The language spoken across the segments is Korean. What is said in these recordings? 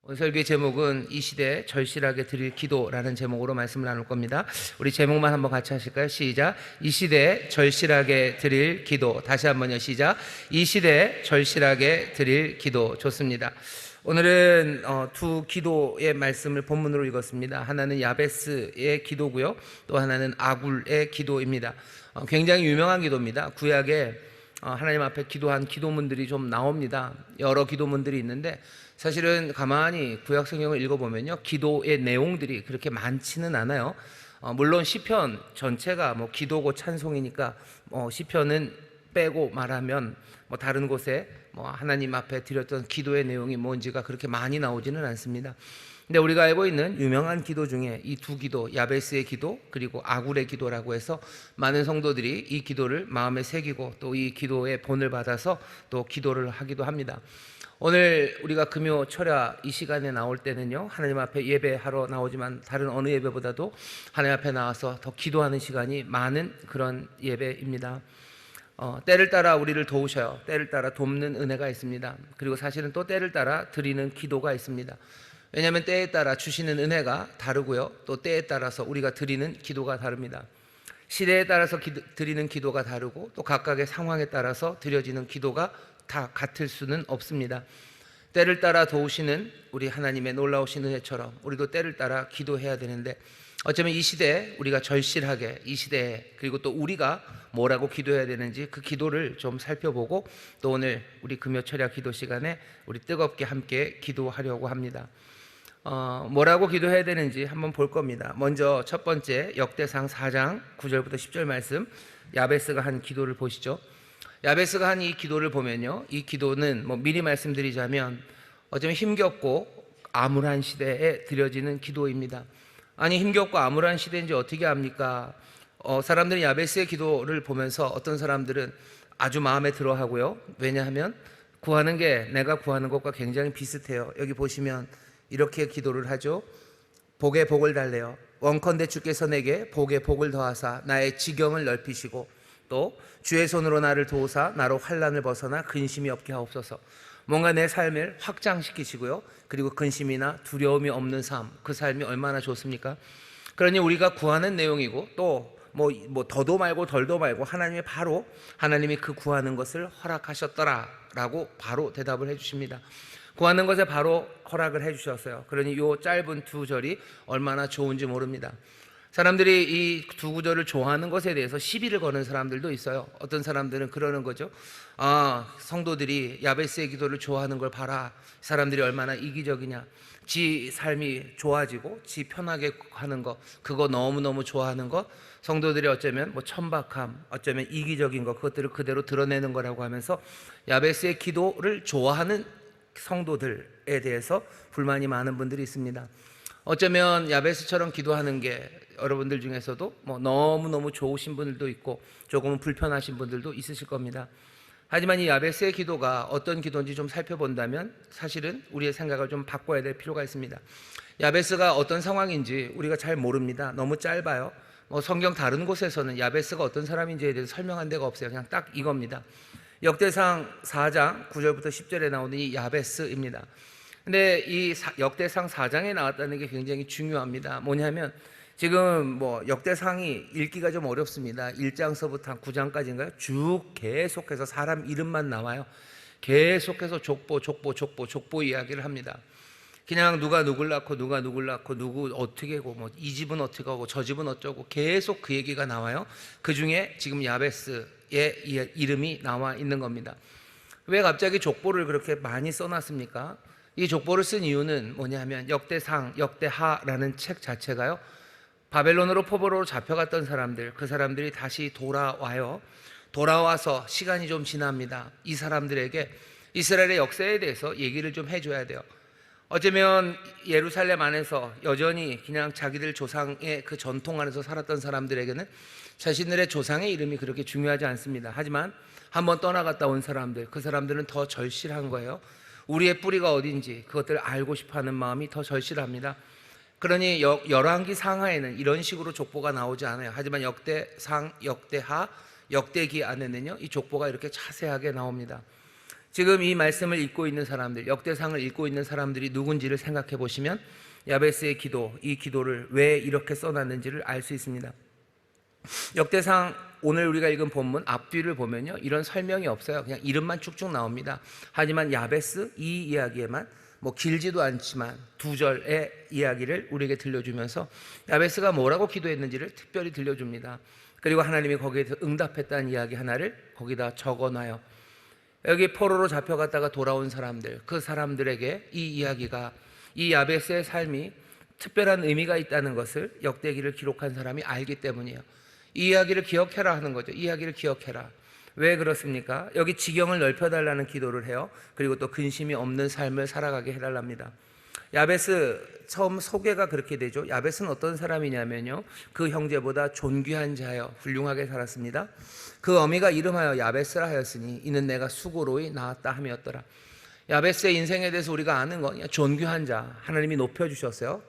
오늘 설교의 제목은 이 시대에 절실하게 드릴 기도라는 제목으로 말씀을 나눌 겁니다. 우리 제목만 한번 같이 하실까요? 시작. 이 시대에 절실하게 드릴 기도. 다시 한번요. 시작. 이 시대에 절실하게 드릴 기도. 좋습니다. 오늘은 두 기도의 말씀을 본문으로 읽었습니다. 하나는 야베스의 기도고요, 또 하나는 아굴의 기도입니다. 굉장히 유명한 기도입니다. 구약에 하나님 앞에 기도한 기도문들이 좀 나옵니다. 여러 기도문들이 있는데 사실은 가만히 구약 성경을 읽어보면요, 기도의 내용들이 그렇게 많지는 않아요. 물론 시편 전체가 기도고 찬송이니까 시편은 빼고 말하면 다른 곳에 하나님 앞에 드렸던 기도의 내용이 뭔지가 그렇게 많이 나오지는 않습니다. 근데 우리가 알고 있는 유명한 기도 중에 이 두 기도, 야베스의 기도 그리고 아굴의 기도라고 해서 많은 성도들이 이 기도를 마음에 새기고 또 이 기도의 본을 받아서 또 기도를 하기도 합니다. 오늘 우리가 금요 철야 이 시간에 나올 때는요, 하나님 앞에 예배하러 나오지만 다른 어느 예배보다도 하나님 앞에 나와서 더 기도하는 시간이 많은 그런 예배입니다. 때를 따라 우리를 도우셔요. 때를 따라 돕는 은혜가 있습니다. 그리고 사실은 또 때를 따라 드리는 기도가 있습니다. 왜냐하면 때에 따라 주시는 은혜가 다르고요, 또 때에 따라서 우리가 드리는 기도가 다릅니다. 시대에 따라서 드리는 기도가 다르고 또 각각의 상황에 따라서 드려지는 기도가 다 같을 수는 없습니다. 때를 따라 도우시는 우리 하나님의 놀라우신 은혜처럼 우리도 때를 따라 기도해야 되는데, 어쩌면 이 시대에 우리가 절실하게, 이 시대에 그리고 또 우리가 뭐라고 기도해야 되는지 그 기도를 좀 살펴보고 또 오늘 우리 금요 철야 기도 시간에 우리 뜨겁게 함께 기도하려고 합니다. 뭐라고 기도해야 되는지 한번 볼 겁니다. 먼저 첫 번째 역대상 4장 9절부터 10절 말씀, 야베스가 한 기도를 보시죠. 야베스가 한 이 기도를 보면요, 이 기도는 미리 말씀드리자면 어쩌면 힘겹고 암울한 시대에 드려지는 기도입니다. 아니, 힘겹고 암울한 시대인지 어떻게 압니까? 사람들이 야베스의 기도를 보면서 어떤 사람들은 아주 마음에 들어 하고요. 왜냐하면 구하는 게 내가 구하는 것과 굉장히 비슷해요. 여기 보시면 이렇게 기도를 하죠. 복에 복을 달래요. 원컨대 주께서 내게 복에 복을 더하사 나의 지경을 넓히시고 또 주의 손으로 나를 도우사 나로 환난을 벗어나 근심이 없게 하옵소서. 뭔가 내 삶을 확장시키시고요, 그리고 근심이나 두려움이 없는 삶, 그 삶이 얼마나 좋습니까? 그러니 우리가 구하는 내용이고 또 더도 말고 덜도 말고 하나님이 그 구하는 것을 허락하셨더라 라고 바로 대답을 해주십니다. 구하는 것에 바로 허락을 해주셨어요. 그러니 이 짧은 두 절이 얼마나 좋은지 모릅니다. 사람들이 이 두 구절을 좋아하는 것에 대해서 시비를 거는 사람들도 있어요. 어떤 사람들은 그러는 거죠. 성도들이 야베스의 기도를 좋아하는 걸 봐라. 사람들이 얼마나 이기적이냐. 지 삶이 좋아지고 지 편하게 하는 거, 그거 너무너무 좋아하는 거, 성도들이 어쩌면 천박함, 어쩌면 이기적인 거, 그것들을 그대로 드러내는 거라고 하면서 야베스의 기도를 좋아하는 성도들에 대해서 불만이 많은 분들이 있습니다. 어쩌면 야베스처럼 기도하는 게 여러분들 중에서도 너무너무 좋으신 분들도 있고 조금은 불편하신 분들도 있으실 겁니다. 하지만 이 야베스의 기도가 어떤 기도인지 좀 살펴본다면 사실은 우리의 생각을 좀 바꿔야 될 필요가 있습니다. 야베스가 어떤 상황인지 우리가 잘 모릅니다. 너무 짧아요. 성경 다른 곳에서는 야베스가 어떤 사람인지에 대해서 설명한 데가 없어요. 그냥 딱 이겁니다. 역대상 4장 9절부터 10절에 나오는 이 야베스입니다. 근데 이 역대상 4장에 나왔다는 게 굉장히 중요합니다. 뭐냐면 지금 역대상이 읽기가 좀 어렵습니다. 1장서부터 9장까지인가요? 쭉 계속해서 사람 이름만 나와요. 계속해서 족보 이야기를 합니다. 그냥 누가 누굴 낳고 누구 어떻게 하고 이 집은 어떻게 하고 저 집은 어쩌고 계속 그 얘기가 나와요. 그 중에 지금 야베스의 이름이 나와 있는 겁니다. 왜 갑자기 족보를 그렇게 많이 써놨습니까? 이 족보를 쓴 이유는 뭐냐면 역대상, 역대하라는 책 자체가요, 바벨론으로 포로로 잡혀갔던 사람들, 그 사람들이 다시 돌아와요. 돌아와서 시간이 좀 지납니다. 이 사람들에게 이스라엘의 역사에 대해서 얘기를 좀 해줘야 돼요. 어쩌면 예루살렘 안에서 여전히 그냥 자기들 조상의 그 전통 안에서 살았던 사람들에게는 자신들의 조상의 이름이 그렇게 중요하지 않습니다. 하지만 한번 떠나갔다 온 사람들, 그 사람들은 더 절실한 거예요. 우리의 뿌리가 어딘지 그것들을 알고 싶어하는 마음이 더 절실합니다. 그러니 열왕기 상하에는 이런 식으로 족보가 나오지 않아요. 하지만 역대상, 역대하, 역대기 안에는요, 이 족보가 이렇게 자세하게 나옵니다. 지금 이 말씀을 읽고 있는 사람들, 역대상을 읽고 있는 사람들이 누군지를 생각해 보시면 야베스의 기도, 이 기도를 왜 이렇게 써놨는지를 알 수 있습니다. 역대상 오늘 우리가 읽은 본문 앞뒤를 보면요, 이런 설명이 없어요. 그냥 이름만 쭉쭉 나옵니다. 하지만 야베스 이 이야기에만 길지도 않지만 두 절의 이야기를 우리에게 들려주면서 야베스가 뭐라고 기도했는지를 특별히 들려줍니다. 그리고 하나님이 거기에서 응답했다는 이야기 하나를 거기다 적어놔요. 여기 포로로 잡혀갔다가 돌아온 사람들, 그 사람들에게 이 이야기가, 이 야베스의 삶이 특별한 의미가 있다는 것을 역대기를 기록한 사람이 알기 때문이에요. 이 이야기를 기억해라 하는 거죠. 이 이야기를 기억해라. 왜 그렇습니까? 여기 지경을 넓혀달라는 기도를 해요. 그리고 또 근심이 없는 삶을 살아가게 해달랍니다. 야베스 처음 소개가 그렇게 되죠. 야베스는 어떤 사람이냐면요, 그 형제보다 존귀한 자여 훌륭하게 살았습니다. 그 어미가 이름하여 야베스라 하였으니 이는 내가 수고로이 낳았다 함이었더라. 야베스의 인생에 대해서 우리가 아는 건 존귀한 자, 하나님이 높여주셨어요.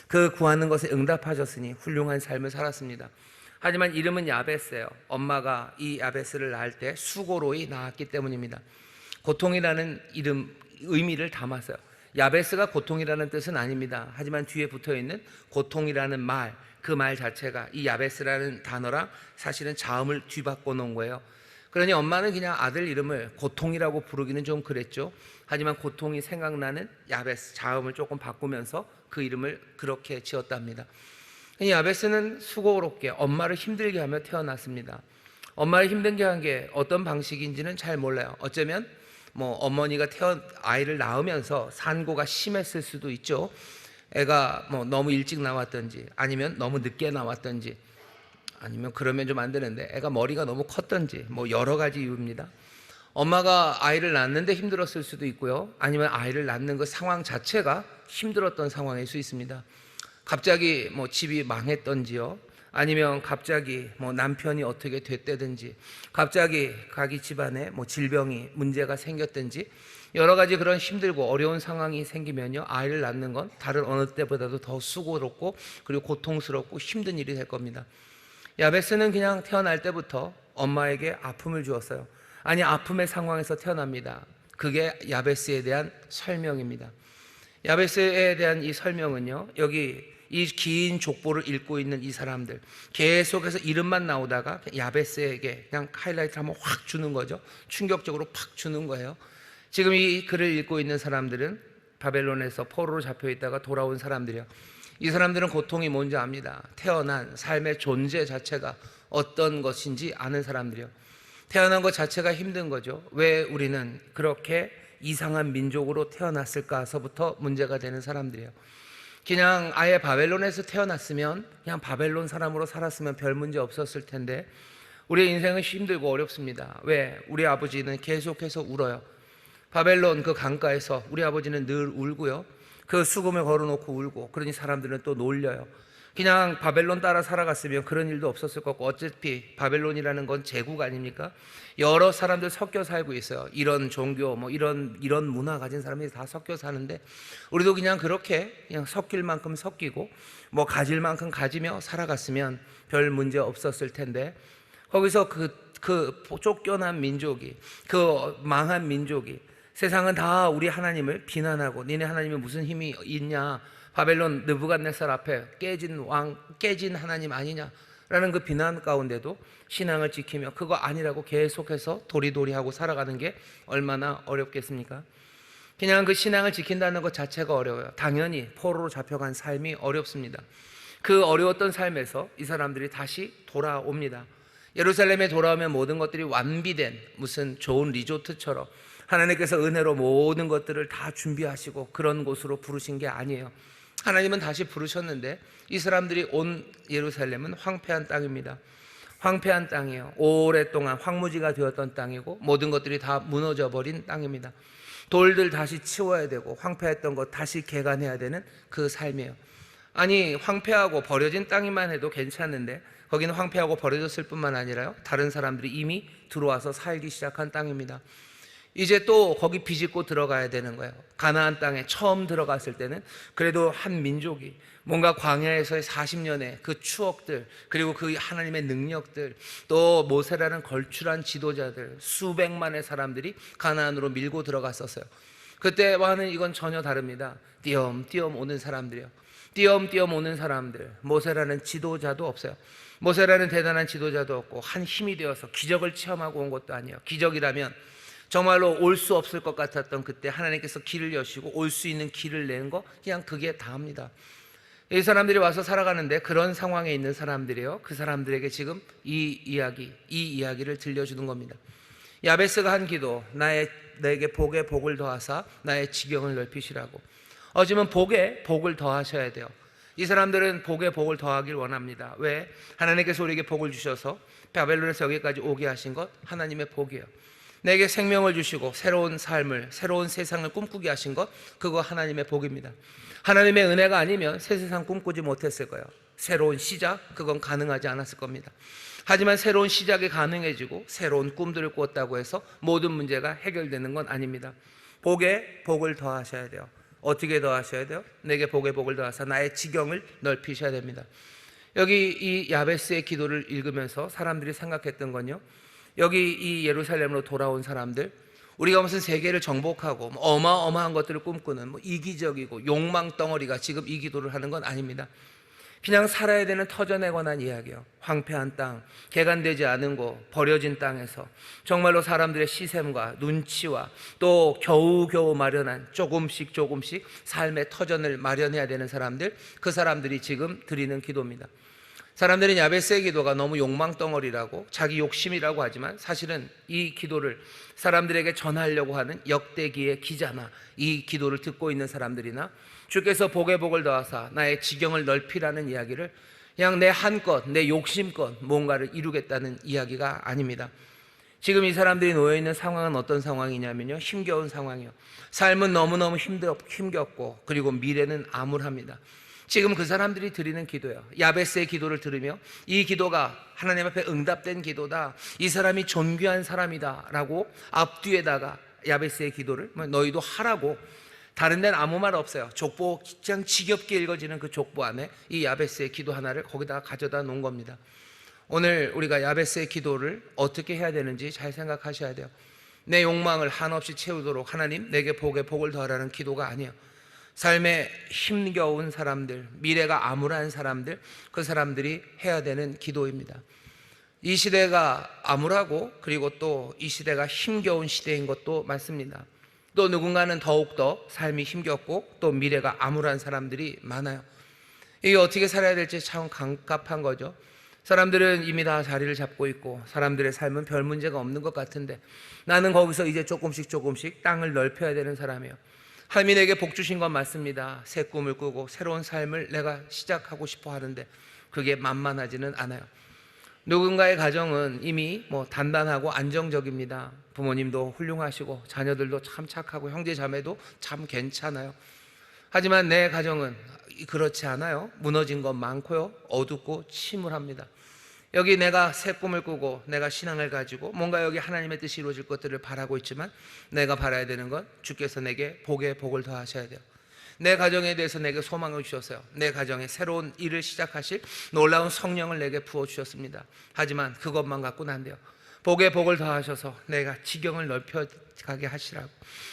그 구하는 것에 응답하셨으니 훌륭한 삶을 살았습니다. 하지만 이름은 야베스예요. 엄마가 이 야베스를 낳을 때 수고로이 낳았기 때문입니다. 고통이라는 이름, 의미를 담았어요. 야베스가 고통이라는 뜻은 아닙니다. 하지만 뒤에 붙어있는 고통이라는 말, 그 말 자체가 이 야베스라는 단어랑 사실은 자음을 뒤바꿔 놓은 거예요. 그러니 엄마는 그냥 아들 이름을 고통이라고 부르기는 좀 그랬죠. 하지만 고통이 생각나는 야베스, 자음을 조금 바꾸면서 그 이름을 그렇게 지었답니다. 야베스는 수고롭게 엄마를 힘들게 하며 태어났습니다. 엄마를 힘들게 한 게 어떤 방식인지는 잘 몰라요. 어쩌면 어머니가 아이를 낳으면서 산고가 심했을 수도 있죠. 애가 너무 일찍 나왔던지, 아니면 너무 늦게 나왔던지, 아니면 그러면 좀 안 되는데 애가 머리가 너무 컸던지, 여러 가지 이유입니다. 엄마가 아이를 낳는데 힘들었을 수도 있고요. 아니면 아이를 낳는 그 상황 자체가 힘들었던 상황일 수 있습니다. 갑자기 집이 망했던지요, 아니면 갑자기 남편이 어떻게 됐다든지, 갑자기 자기 집안에 질병이 문제가 생겼든지, 여러 가지 그런 힘들고 어려운 상황이 생기면요, 아이를 낳는 건 다른 어느 때보다도 더 수고롭고 그리고 고통스럽고 힘든 일이 될 겁니다. 야베스는 그냥 태어날 때부터 엄마에게 아픔을 주었어요. 아니, 아픔의 상황에서 태어납니다. 그게 야베스에 대한 설명입니다. 야베스에 대한 이 설명은요, 여기 이 긴 족보를 읽고 있는 이 사람들 계속해서 이름만 나오다가 야베스에게 그냥 하이라이트를 한번 확 주는 거죠. 충격적으로 팍 주는 거예요. 지금 이 글을 읽고 있는 사람들은 바벨론에서 포로로 잡혀 있다가 돌아온 사람들이에요. 이 사람들은 고통이 뭔지 압니다. 태어난 삶의 존재 자체가 어떤 것인지 아는 사람들이에요. 태어난 것 자체가 힘든 거죠. 왜 우리는 그렇게 이상한 민족으로 태어났을까서부터 문제가 되는 사람들이에요. 그냥 아예 바벨론에서 태어났으면 그냥 바벨론 사람으로 살았으면 별 문제 없었을 텐데 우리의 인생은 힘들고 어렵습니다. 왜? 우리 아버지는 계속해서 울어요. 바벨론 그 강가에서 우리 아버지는 늘 울고요, 그 수금을 걸어놓고 울고, 그러니 사람들은 또 놀려요. 그냥 바벨론 따라 살아갔으면 그런 일도 없었을 거고, 어차피 바벨론이라는 건 제국 아닙니까? 여러 사람들 섞여 살고 있어요. 이런 종교, 이런 문화 가진 사람들이 다 섞여 사는데, 우리도 그냥 그렇게 그냥 섞일 만큼 섞이고, 가질 만큼 가지며 살아갔으면 별 문제 없었을 텐데, 거기서 그 쫓겨난 민족이, 그 망한 민족이, 세상은 다 우리 하나님을 비난하고, 니네 하나님이 무슨 힘이 있냐, 바벨론 느부갓네살 앞에 깨진 하나님 아니냐라는 그 비난 가운데도 신앙을 지키며 그거 아니라고 계속해서 도리도리하고 살아가는 게 얼마나 어렵겠습니까? 그냥 그 신앙을 지킨다는 것 자체가 어려워요. 당연히 포로로 잡혀간 삶이 어렵습니다. 그 어려웠던 삶에서 이 사람들이 다시 돌아옵니다. 예루살렘에 돌아오면 모든 것들이 완비된 무슨 좋은 리조트처럼 하나님께서 은혜로 모든 것들을 다 준비하시고 그런 곳으로 부르신 게 아니에요. 하나님은 다시 부르셨는데 이 사람들이 온 예루살렘은 황폐한 땅입니다. 황폐한 땅이에요. 오랫동안 황무지가 되었던 땅이고 모든 것들이 다 무너져 버린 땅입니다. 돌들 다시 치워야 되고 황폐했던 것 다시 개간해야 되는 그 삶이에요. 아니, 황폐하고 버려진 땅이만 해도 괜찮은데 거기는 황폐하고 버려졌을 뿐만 아니라요, 다른 사람들이 이미 들어와서 살기 시작한 땅입니다. 이제 또 거기 비집고 들어가야 되는 거예요. 가나안 땅에 처음 들어갔을 때는 그래도 한 민족이 뭔가 광야에서의 40년의 그 추억들, 그리고 그 하나님의 능력들, 또 모세라는 걸출한 지도자들, 수백만의 사람들이 가나안으로 밀고 들어갔었어요. 그때와는 이건 전혀 다릅니다. 띄엄띄엄 오는 사람들이요, 띄엄띄엄 오는 사람들. 모세라는 지도자도 없어요. 모세라는 대단한 지도자도 없고 한 힘이 되어서 기적을 체험하고 온 것도 아니에요. 기적이라면 정말로 올 수 없을 것 같았던 그때 하나님께서 길을 여시고 올 수 있는 길을 내는 거, 그냥 그게 다합니다. 이 사람들이 와서 살아가는데 그런 상황에 있는 사람들이에요. 그 사람들에게 지금 이 이야기를 들려주는 겁니다. 야베스가 한 기도, 내게 복에 복을 더하사 나의 지경을 넓히시라고. 어쩌면 복에 복을 더하셔야 돼요. 이 사람들은 복에 복을 더하길 원합니다. 왜? 하나님께서 우리에게 복을 주셔서 바벨론에서 여기까지 오게 하신 것, 하나님의 복이에요. 내게 생명을 주시고 새로운 삶을, 새로운 세상을 꿈꾸게 하신 것, 그거 하나님의 복입니다. 하나님의 은혜가 아니면 새 세상 꿈꾸지 못했을 거예요. 새로운 시작, 그건 가능하지 않았을 겁니다. 하지만 새로운 시작이 가능해지고 새로운 꿈들을 꿨다고 해서 모든 문제가 해결되는 건 아닙니다. 복에 복을 더하셔야 돼요. 어떻게 더하셔야 돼요? 내게 복에 복을 더하사 나의 지경을 넓히셔야 됩니다. 여기 이 야베스의 기도를 읽으면서 사람들이 생각했던 건요, 여기 이 예루살렘으로 돌아온 사람들, 우리가 무슨 세계를 정복하고 어마어마한 것들을 꿈꾸는 이기적이고 욕망 덩어리가 지금 이 기도를 하는 건 아닙니다. 그냥 살아야 되는 터전에 관한 이야기예요. 황폐한 땅, 개간되지 않은 곳, 버려진 땅에서 정말로 사람들의 시샘과 눈치와 또 겨우겨우 마련한 조금씩 삶의 터전을 마련해야 되는 사람들, 그 사람들이 지금 드리는 기도입니다. 사람들은 야베스의 기도가 너무 욕망덩어리라고, 자기 욕심이라고 하지만 사실은 이 기도를 사람들에게 전하려고 하는 역대기의 기자나 이 기도를 듣고 있는 사람들이나 주께서 복에 복을 더하사 나의 지경을 넓히라는 이야기를 그냥 내 한껏, 내 욕심껏 뭔가를 이루겠다는 이야기가 아닙니다. 지금 이 사람들이 놓여있는 상황은 어떤 상황이냐면요, 힘겨운 상황이요. 삶은 너무너무 힘겹고 그리고 미래는 암울합니다. 지금 그 사람들이 드리는 기도예요. 야베스의 기도를 들으며 이 기도가 하나님 앞에 응답된 기도다, 이 사람이 존귀한 사람이다 라고 앞뒤에다가 야베스의 기도를 너희도 하라고, 다른 데는 아무 말 없어요. 족보, 그냥 지겹게 읽어지는 그 족보 안에 이 야베스의 기도 하나를 거기다가 가져다 놓은 겁니다. 오늘 우리가 야베스의 기도를 어떻게 해야 되는지 잘 생각하셔야 돼요. 내 욕망을 한없이 채우도록 하나님 내게 복에 복을 더하라는 기도가 아니에요. 삶에 힘겨운 사람들, 미래가 암울한 사람들, 그 사람들이 해야 되는 기도입니다. 이 시대가 암울하고 그리고 또 이 시대가 힘겨운 시대인 것도 맞습니다. 또 누군가는 더욱더 삶이 힘겹고 또 미래가 암울한 사람들이 많아요. 이게 어떻게 살아야 될지 참 갑갑한 거죠. 사람들은 이미 다 자리를 잡고 있고 사람들의 삶은 별 문제가 없는 것 같은데 나는 거기서 이제 조금씩 땅을 넓혀야 되는 사람이에요. 하나님이 내게 복 주신 건 맞습니다. 새 꿈을 꾸고 새로운 삶을 내가 시작하고 싶어 하는데 그게 만만하지는 않아요. 누군가의 가정은 이미 단단하고 안정적입니다. 부모님도 훌륭하시고 자녀들도 참 착하고 형제 자매도 참 괜찮아요. 하지만 내 가정은 그렇지 않아요. 무너진 건 많고요, 어둡고 침울합니다. 여기 내가 새 꿈을 꾸고 내가 신앙을 가지고 뭔가 여기 하나님의 뜻이 이루어질 것들을 바라고 있지만 내가 바라야 되는 건 주께서 내게 복에 복을 더하셔야 돼요. 내 가정에 대해서 내게 소망을 주셨어요. 내 가정에 새로운 일을 시작하실 놀라운 성령을 내게 부어주셨습니다. 하지만 그것만 갖고는 안 돼요. 복에 복을 더하셔서 내가 지경을 넓혀가게 하시라고,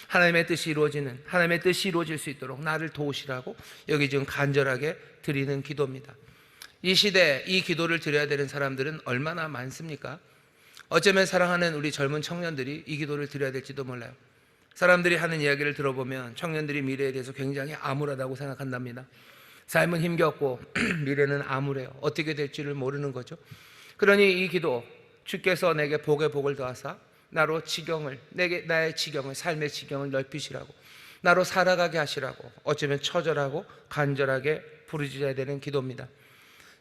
하나님의 뜻이 이루어지는, 하나님의 뜻이 이루어질 수 있도록 나를 도우시라고 여기 지금 간절하게 드리는 기도입니다. 이 시대 이 기도를 드려야 되는 사람들은 얼마나 많습니까? 어쩌면 사랑하는 우리 젊은 청년들이 이 기도를 드려야 될지도 몰라요. 사람들이 하는 이야기를 들어보면 청년들이 미래에 대해서 굉장히 암울하다고 생각한답니다. 삶은 힘겹고 미래는 암울해요. 어떻게 될지를 모르는 거죠. 그러니 이 기도, 주께서 내게 복에 복을 더하사 나로 지경을, 나의 지경을, 삶의 지경을 넓히시라고, 나로 살아가게 하시라고 어쩌면 처절하고 간절하게 부르짖어야 되는 기도입니다.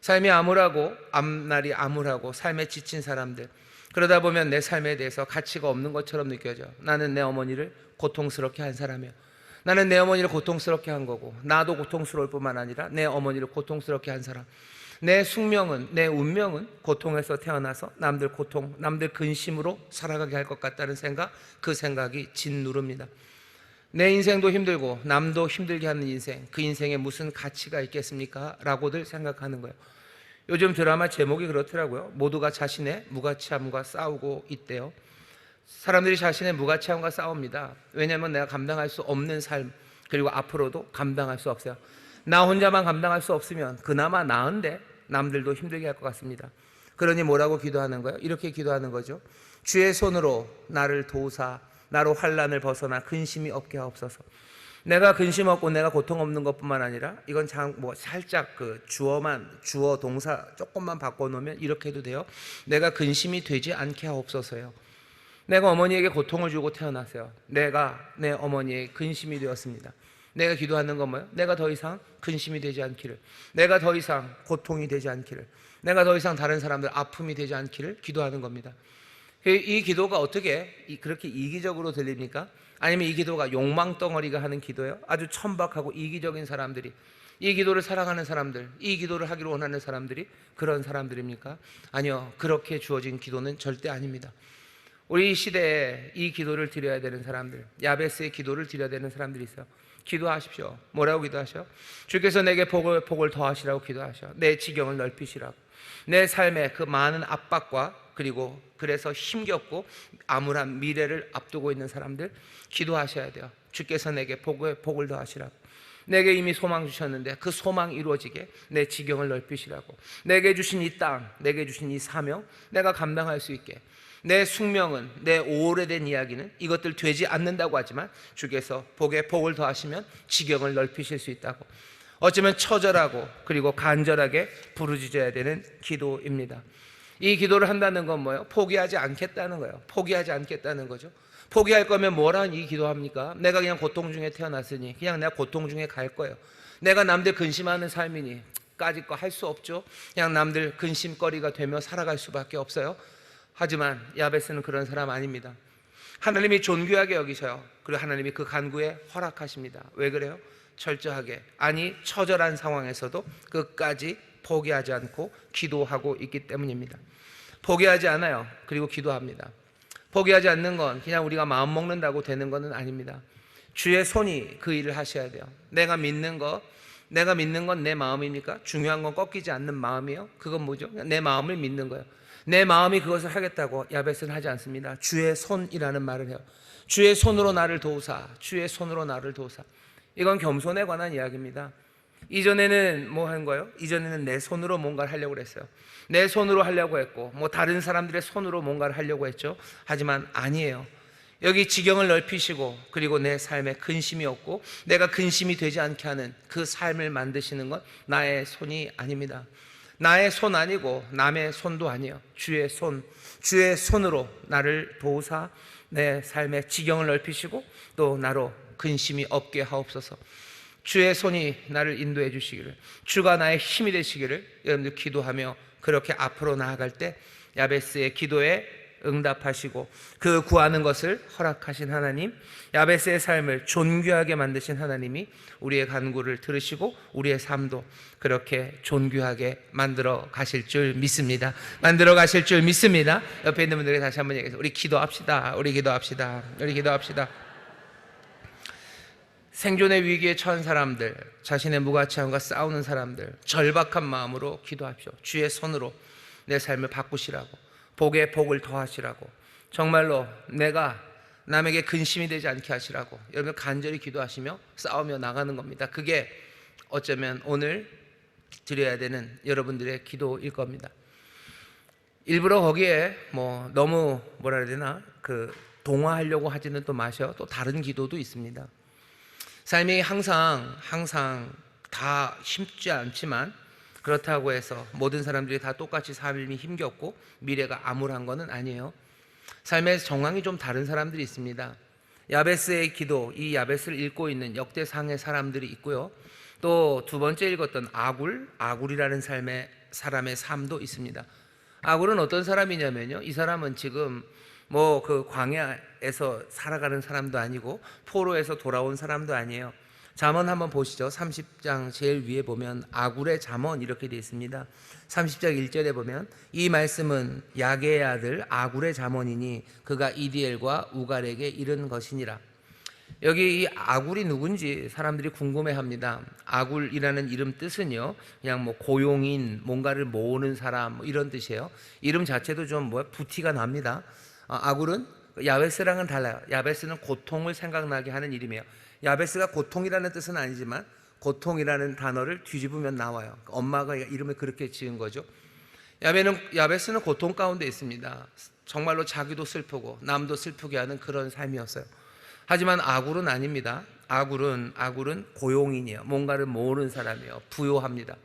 삶이 암울하고 앞날이 암울하고 삶에 지친 사람들, 그러다 보면 내 삶에 대해서 가치가 없는 것처럼 느껴져. 나는 내 어머니를 고통스럽게 한 사람이에요. 나는 내 어머니를 고통스럽게 한 거고 나도 고통스러울 뿐만 아니라 내 어머니를 고통스럽게 한 사람, 내 숙명은, 내 운명은 고통에서 태어나서 남들 고통, 남들 근심으로 살아가게 할 것 같다는 생각, 그 생각이 짓누릅니다. 내 인생도 힘들고 남도 힘들게 하는 인생, 그 인생에 무슨 가치가 있겠습니까? 라고들 생각하는 거예요. 요즘 드라마 제목이 그렇더라고요. 모두가 자신의 무가치함과 싸우고 있대요. 사람들이 자신의 무가치함과 싸웁니다. 왜냐하면 내가 감당할 수 없는 삶, 그리고 앞으로도 감당할 수 없어요. 나 혼자만 감당할 수 없으면 그나마 나은데 남들도 힘들게 할 것 같습니다. 그러니 뭐라고 기도하는 거예요? 이렇게 기도하는 거죠. 주의 손으로 나를 도우사 나로 환난을 벗어나 근심이 없게 하옵소서. 내가 근심 없고 내가 고통 없는 것뿐만 아니라, 이건 살짝 주어 동사 조금만 바꿔놓으면 이렇게 해도 돼요. 내가 근심이 되지 않게 하옵소서요. 내가 어머니에게 고통을 주고 태어났어요. 내가 내 어머니의 근심이 되었습니다. 내가 기도하는 건 뭐예요? 내가 더 이상 근심이 되지 않기를, 내가 더 이상 고통이 되지 않기를, 내가 더 이상 다른 사람들 아픔이 되지 않기를 기도하는 겁니다. 이 기도가 어떻게 그렇게 이기적으로 들립니까? 아니면 이 기도가 욕망덩어리가 하는 기도예요? 아주 천박하고 이기적인 사람들이, 이 기도를 사랑하는 사람들, 이 기도를 하기를 원하는 사람들이 그런 사람들입니까? 아니요, 그렇게 주어진 기도는 절대 아닙니다. 우리 이 시대에 이 기도를 드려야 되는 사람들, 야베스의 기도를 드려야 되는 사람들이 있어요. 기도하십시오. 뭐라고 기도하셔? 주께서 내게 복을 더하시라고 기도하셔. 내 지경을 넓히시라고. 내 삶의 그 많은 압박과 그리고 그래서 힘겹고 암울한 미래를 앞두고 있는 사람들 기도하셔야 돼요. 주께서 내게 복을 더하시라고. 내게 이미 소망 주셨는데 그 소망 이루어지게 내 지경을 넓히시라고. 내게 주신 이 땅, 내게 주신 이 사명 내가 감당할 수 있게, 내 숙명은, 내 오래된 이야기는 이것들 되지 않는다고 하지만 주께서 복을 더하시면 지경을 넓히실 수 있다고. 어쩌면 처절하고 그리고 간절하게 부르짖어야 되는 기도입니다. 이 기도를 한다는 건 뭐예요? 포기하지 않겠다는 거예요. 포기하지 않겠다는 거죠. 포기할 거면 뭐란 이 기도합니까? 내가 그냥 고통 중에 태어났으니 그냥 내가 고통 중에 갈 거예요. 내가 남들 근심하는 삶이니 까짓 거 할 수 없죠. 그냥 남들 근심거리가 되며 살아갈 수밖에 없어요. 하지만 야베스는 그런 사람 아닙니다. 하나님이 존귀하게 여기셔요. 그리고 하나님이 그 간구에 허락하십니다. 왜 그래요? 철저하게, 아니 처절한 상황에서도 끝까지 포기하지 않고 기도하고 있기 때문입니다. 포기하지 않아요. 그리고 기도합니다. 포기하지 않는 건 그냥 우리가 마음 먹는다고 되는 것은 아닙니다. 주의 손이 그 일을 하셔야 돼요. 내가 믿는 건 내 마음입니까? 중요한 건 꺾이지 않는 마음이에요. 그건 뭐죠? 내 마음을 믿는 거예요. 내 마음이 그것을 하겠다고 야베스는 하지 않습니다. 주의 손이라는 말을 해요. 주의 손으로 나를 도우사, 주의 손으로 나를 도우사. 이건 겸손에 관한 이야기입니다. 이전에는 뭐 한 거예요? 이전에는 내 손으로 뭔가를 하려고 그랬어요. 내 손으로 하려고 했고 다른 사람들의 손으로 뭔가를 하려고 했죠. 하지만 아니에요. 여기 지경을 넓히시고 그리고 내 삶에 근심이 없고 내가 근심이 되지 않게 하는 그 삶을 만드시는 건 나의 손이 아닙니다. 나의 손 아니고 남의 손도 아니에요. 주의 손으로 나를 도우사 내 삶의 지경을 넓히시고 또 나로 근심이 없게 하옵소서. 주의 손이 나를 인도해 주시기를, 주가 나의 힘이 되시기를 여러분들 기도하며 그렇게 앞으로 나아갈 때 야베스의 기도에 응답하시고 그 구하는 것을 허락하신 하나님, 야베스의 삶을 존귀하게 만드신 하나님이 우리의 간구를 들으시고 우리의 삶도 그렇게 존귀하게 만들어 가실 줄 믿습니다. 만들어 가실 줄 믿습니다. 옆에 있는 분들에게 다시 한번 얘기해서 우리 기도합시다. 우리 기도합시다. 우리 기도합시다. 생존의 위기에 처한 사람들, 자신의 무가치함과 싸우는 사람들, 절박한 마음으로 기도하십시오. 주의 손으로 내 삶을 바꾸시라고, 복에 복을 더하시라고, 정말로 내가 남에게 근심이 되지 않게 하시라고 여러분 간절히 기도하시며 싸우며 나가는 겁니다. 그게 어쩌면 오늘 드려야 되는 여러분들의 기도일 겁니다. 일부러 거기에 너무 뭐라 해야 되나 동화하려고 하지는 또 마셔. 또 다른 기도도 있습니다. 삶이 항상 다 쉽지 않지만 그렇다고 해서 모든 사람들이 다 똑같이 삶이 힘겹고 미래가 암울한 것은 아니에요. 삶의 정황이 좀 다른 사람들이 있습니다. 야베스의 기도, 이 야베스를 읽고 있는 역대상의 사람들이 있고요. 또 두 번째 읽었던 아굴이라는 사람의 삶도 있습니다. 아굴은 어떤 사람이냐면요, 이 사람은 지금 그 광야에서 살아가는 사람도 아니고 포로에서 돌아온 사람도 아니에요. 잠언 한번 보시죠. 30장 제일 위에 보면 아굴의 잠언 이렇게 되어 있습니다. 30장 1절에 보면 이 말씀은 야게의 아들 아굴의 잠언이니 그가 이디엘과 우갈에게 이른 것이니라. 여기 이 아굴이 누군지 사람들이 궁금해합니다. 아굴이라는 이름 뜻은요, 그냥 뭐 고용인, 뭔가를 모으는 사람 뭐 이런 뜻이에요. 이름 자체도 좀 부티가 납니다. 아굴은 야베스랑은 달라요. 야베스는 고통을 생각나게 하는 이름이에요. 야베스가 고통이라는 뜻은 아니지만 고통이라는 단어를 뒤집으면 나와요. 엄마가 이름을 그렇게 지은 거죠. 야베스는 고통 가운데 있습니다. 정말로 자기도 슬프고 남도 슬프게 하는 그런 삶이었어요. 하지만 아굴은 아닙니다. 아굴은 고용인이에요. 뭔가를 모으는 사람이에요. 부요합니다.